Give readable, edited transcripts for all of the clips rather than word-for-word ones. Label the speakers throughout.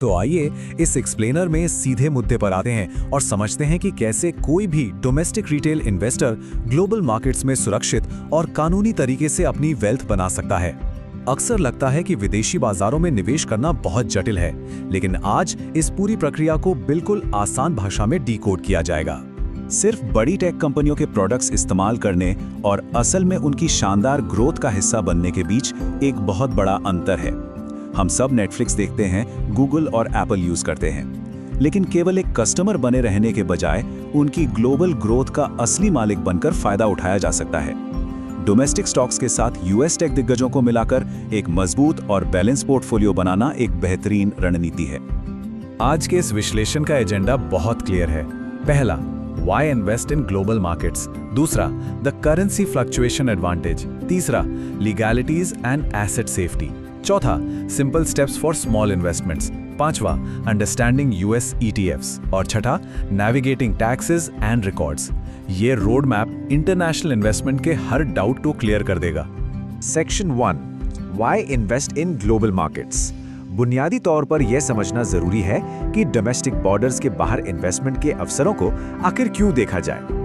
Speaker 1: तो आइए इस एक्सप्लेनर में सीधे मुद्दे पर आते हैं और समझते हैं कि कैसे कोई भी domestic retail investor global markets में सुरक्षित और कानूनी तरीके से अपनी वेल्थ बना सकता है। अक्सर लगता है कि विदेशी बाजारों में निवेश करना बहुत जटिल है, लेकिन आज इस पूरी प्रक्रिया को बिल्कुल आसान भाषा में डिकोड किया जाएगा। सिर्फ बड़ी टेक कंपनियों के प्रोडक्ट्स इस्तेमाल करने और असल में उनकी शानदार ग्रोथ का हिस्सा बनने के बीच एक बहुत बड़ा अंतर है। हम सब नेटफ्लिक्स देखते हैं, गूगल और एप्पल यूज करते हैं, लेकिन केवल एक कस्टमर बने रहने के बजाय उनकी ग्लोबल ग्रोथ का असली मालिक बनकर फायदा उठाया जा सकता है। डोमेस्टिक स्टॉक्स के साथ यूएस टेक दिग्गजों को मिलाकर एक मजबूत और बैलेंस पोर्टफोलियो बनाना एक बेहतरीन रणनीति है। आज के इस विश्लेषण का एजेंडा बहुत क्लियर है। पहला, Why invest in global markets? दूसरा, the currency fluctuation advantage। तीसरा, legalities and asset safety। चौथा, simple steps for small investments। पांचवा, understanding US ETFs। और छठा, navigating taxes and records। ये रोड मैप इंटरनेशनल इन्वेस्टमेंट के हर डाउट को क्लियर कर देगा।
Speaker 2: Section 1, Why invest in global markets? बुनियादी तौर पर यह समझना जरूरी है कि डोमेस्टिक बॉर्डर्स के बाहर इन्वेस्टमेंट के अवसरों को आखिर क्यों देखा जाए।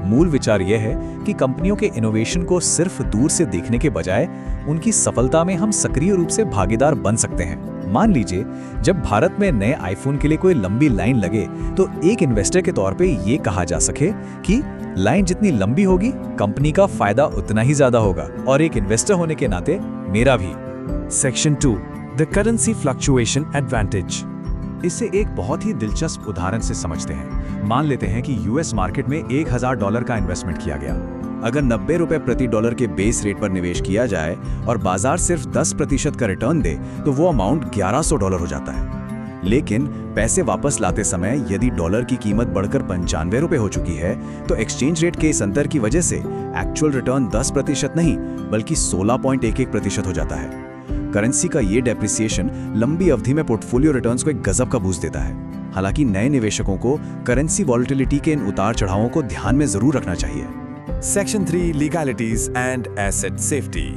Speaker 1: मूल विचार यह है कि कंपनियों के इनोवेशन को सिर्फ दूर से देखने के बजाय उनकी सफलता में हम सक्रिय रूप से भागीदार बन सकते हैं। मान लीजिए, जब भारत में नए आईफोन के लिए कोई लंबी लाइन लगे तो एक इन्वेस्टर के तौर पे ये कहा जा सके कि लाइन जितनी लंबी होगी कंपनी का फायदा उतना ही ज्यादा होगा, और एक इन्वेस्टर होने के नाते मेरा भी।
Speaker 2: Section 2, the currency fluctuation advantage. इसे एक बहुत ही दिलचस्प उदाहरण से समझते हैं। मान लेते हैं कि यूएस मार्केट में $1000 का इन्वेस्टमेंट किया गया। अगर 90 रुपए प्रति डॉलर के बेस रेट पर निवेश किया जाए और बाजार सिर्फ 10% का रिटर्न दे तो वो अमाउंट $1100 हो जाता है। लेकिन पैसे वापस लाते समय यदि डॉलर की कीमत बढ़कर 95 रुपए हो चुकी है तो एक्सचेंज रेट के इस अंतर की वजह से एक्चुअल रिटर्न 10% नहीं बल्कि 16.11% हो जाता है। करेंसी का ये डेप्रिसिएशन लंबी अवधि में पोर्टफोलियो रिटर्न्स को एक गजब का बूस्ट देता है। हालांकि नए निवेशकों को करेंसी वॉलेटिलिटी के इन उतार चढ़ावों को ध्यान में जरूर रखना चाहिए।
Speaker 1: Section 3, legalities and asset safety.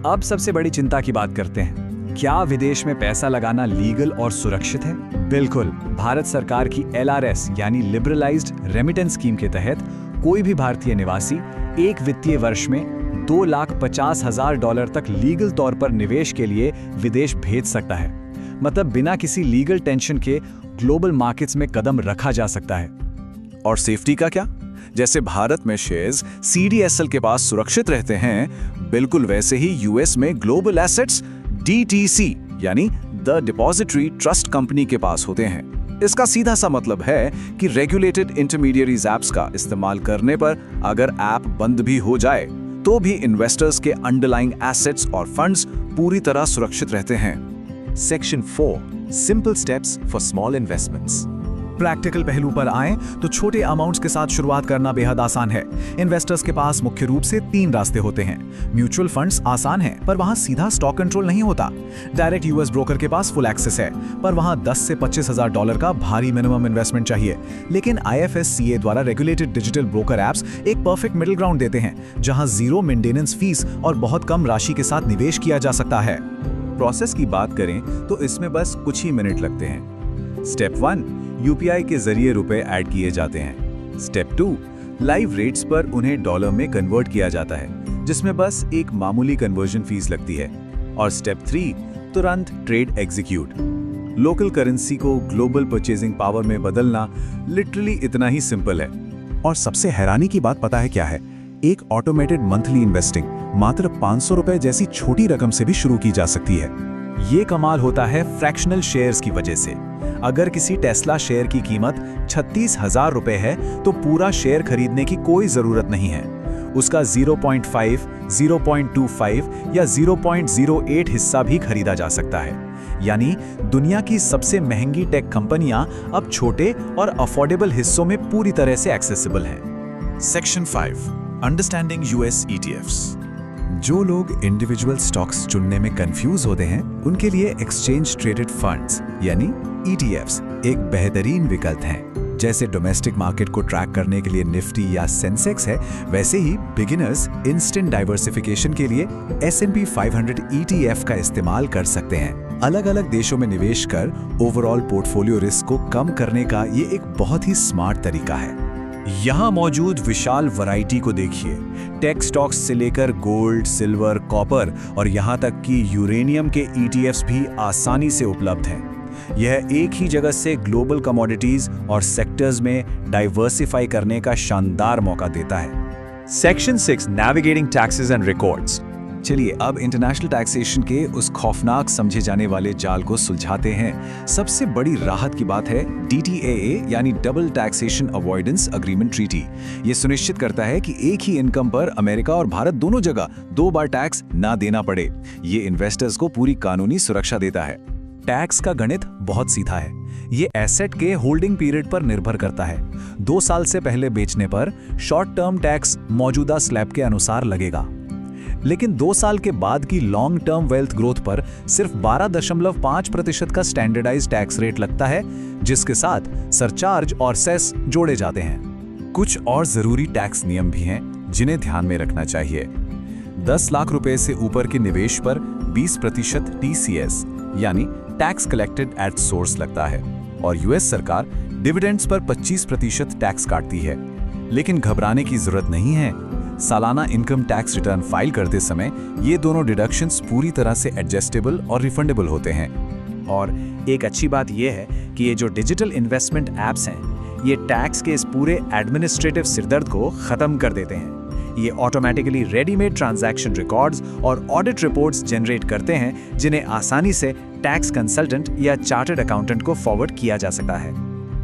Speaker 1: अब सबसे बड़ी चिंता की बात करते हैं। क्या विदेश में पैसा लगाना लीगल और सुरक्षित है? बिल्कुल। भारत सरकार की LRS यानी लिबरलाइज्ड रेमिटेंस स्कीम के तहत कोई भी भारतीय निवासी एक वित्तीय वर्ष में $2,50,000 तक लीगल तौर पर निवेश के लिए विदेश भेज सकता है। मतलब बिना किसी लीगल टेंशन के ग्लोबल मार्केट्स में कदम रखा जा सकता है।
Speaker 2: और सेफ्टी का क्या? जैसे भारत में शेयर्स CDSL के पास सुरक्षित रहते हैं, बिल्कुल वैसे ही यूएस में ग्लोबल एसेट्स DTC यानी द डिपॉजिटरी ट्रस्ट कंपनी के पास होते हैं। इसका सीधा सा मतलब है कि रेगुलेटेड इंटरमीडियरीज ऐप्स का इस्तेमाल करने पर अगर ऐप बंद भी हो जाए तो भी इन्वेस्टर्स के अंडरलाइंग एसेट्स और फंड्स पूरी तरह सुरक्षित रहते हैं। Section 4, simple steps for small investments.
Speaker 1: Practical पहलू पर आएं तो छोटे अमाउंट्स के साथ शुरुआत करना बेहद आसान है। इन्वेस्टर्स के पास मुख्य रूप से 3 रास्ते होते हैं। म्यूचुअल फंड्स आसान है, पर वहां सीधा स्टॉक कंट्रोल नहीं होता। डायरेक्ट यूएस ब्रोकर के पास फुल एक्सेस है, पर वहां $10,000 से $25,000 का भारी मिनिमम इन्वेस्टमेंट चाहिए। लेकिन IFSCA द्वारा रेगुलेटेड डिजिटल ब्रोकर एप्स एक परफेक्ट मिडिल ग्राउंड देते हैं, जहां जीरो मेंटेनेंस फीस और बहुत कम राशि के साथ निवेश किया जा सकता है।
Speaker 2: प्रोसेस की बात करें तो इसमें बस कुछ ही मिनट लगते हैं। स्टेप 1, UPI के जरिए रुपए ऐड किए जाते हैं। स्टेप 2, लाइव रेट्स पर उन्हें डॉलर में कन्वर्ट किया जाता है, जिसमें बस एक मामूली कन्वर्जन फीस लगती है। और स्टेप 3, तुरंत ट्रेड एग्जीक्यूट। लोकल करेंसी को ग्लोबल परचेजिंग पावर में बदलना लिटरली इतना ही सिंपल है। और सबसे हैरानी की बात पता है क्या है? एक ऑटोमेटेड मंथली इन्वेस्टिंग मात्र $500 जैसी छोटी रकम से भी शुरू की जा सकती है।
Speaker 1: ये कमाल होता है फ्रैक्शनल शेयर्स की वजह से। अगर किसी टेस्ला शेयर की कीमत $36,000 है तो पूरा शेयर खरीदने की कोई जरूरत नहीं है। उसका 0.5, 0.25 या 0.08 हिस्सा भी खरीदा जा सकता है। यानी दुनिया की सबसे महंगी टेक कंपनियां अब छोटे और अफोर्डेबल हिस्सों में पूरी तरह से एक्सेसिबल हैं।
Speaker 2: Section 5, understanding US ETFs।
Speaker 1: जो लोग इंडिविजुअल स्टॉक्स चुनने में कंफ्यूज होते हैं, उनके लिए एक्सचेंज ट्रेडेड फंड्स यानी ETFs एक बेहतरीन विकल्प हैं। जैसे डोमेस्टिक मार्केट को ट्रैक करने के लिए निफ्टी या सेंसेक्स है, वैसे ही बिगिनर्स इंस्टेंट डाइवर्सिफिकेशन के लिए S&P 500 ETF का इस्तेमाल कर सकते हैं। अलग अलग देशों में निवेश कर ओवरऑल पोर्टफोलियो रिस्क को कम करने का ये एक बहुत ही स्मार्ट तरीका है। यहाँ मौजूद विशाल वैरायटी को देखिए। टेक स्टॉक्स से लेकर गोल्ड, सिल्वर, कॉपर और यहाँ तक कि यूरेनियम के ETFs भी आसानी से उपलब्ध हैं। यह एक ही जगह से ग्लोबल कमोडिटीज और सेक्टर्स में डाइवर्सिफाई करने का शानदार मौका देता है।
Speaker 2: Section 6 navigating taxes and records.
Speaker 1: चलिए अब इंटरनेशनल टैक्सेशन के उस खौफनाक समझे जाने वाले जाल को सुलझाते हैं। सबसे बड़ी राहत की बात है DTAA यानी double taxation avoidance agreement treaty. ये सुनिश्चित करता है कि एक ही इनकम पर अमेरिका और भारत दोनों जगह 2 बार टैक्स ना देना पड़े। ये इन्वेस्टर्स को पूरी कानूनी सुरक्षा देता है। टैक्स का गणित बहुत सीधा है। ये एसेट के होल्डिंग पीरियड पर निर्भर करता है। 2 साल से पहले बेचने पर शॉर्ट टर्म टैक्स मौजूदा स्लैब के अनुसार लगेगा, लेकिन 2 साल के बाद की लॉन्ग टर्म वेल्थ ग्रोथ पर सिर्फ 12.5% का स्टैंडर्डाइज्ड टैक्स रेट लगता है, जिसके साथ सरचार्ज और सेस जोड़े जाते हैं। कुछ और जरूरी टैक्स नियम भी हैं जिन्हें ध्यान में रखना चाहिए। 10 लाख रुपए से ऊपर के निवेश पर 20% TCS यानी टैक्स कलेक्टेड एट सोर्स लगता है और US सरकार डिविडेंड्स पर 25% टैक्स काटती है। लेकिन घबराने की जरूरत नहीं है। सालाना इनकम टैक्स रिटर्न फाइल करते समय ये दोनों डिडक्शंस पूरी तरह से एडजस्टेबल और रिफंडेबल होते हैं।
Speaker 2: और एक अच्छी बात यह है कि ये जो डिजिटल इन्वेस्टमेंट ऐप्स हैं, ये टैक्स के इस पूरे एडमिनिस्ट्रेटिव सिरदर्द को खत्म कर देते हैं। ये ऑटोमेटिकली रेडीमेड ट्रांजैक्शन रिकॉर्ड्स और ऑडिट रिपोर्ट्स जनरेट करते हैं, जिन्हें आसानी से टैक्स कंसल्टेंट या चार्टर्ड अकाउंटेंट को फॉरवर्ड किया जा सकता है।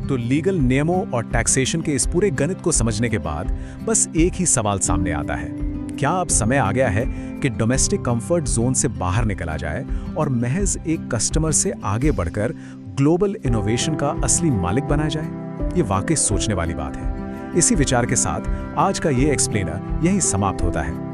Speaker 1: तो लीगल नियमों और टैक्सेशन के इस पूरे गणित को समझने के बाद बस एक ही सवाल सामने आता है, क्या अब समय आ गया है कि डोमेस्टिक कंफर्ट जोन से बाहर निकला जाए और महज एक कस्टमर से आगे बढ़कर ग्लोबल इनोवेशन का असली मालिक बना जाए? ये वाकई सोचने वाली बात है। इसी विचार के साथ आज का ये एक्सप्लेनर यहीं समाप्त होता है।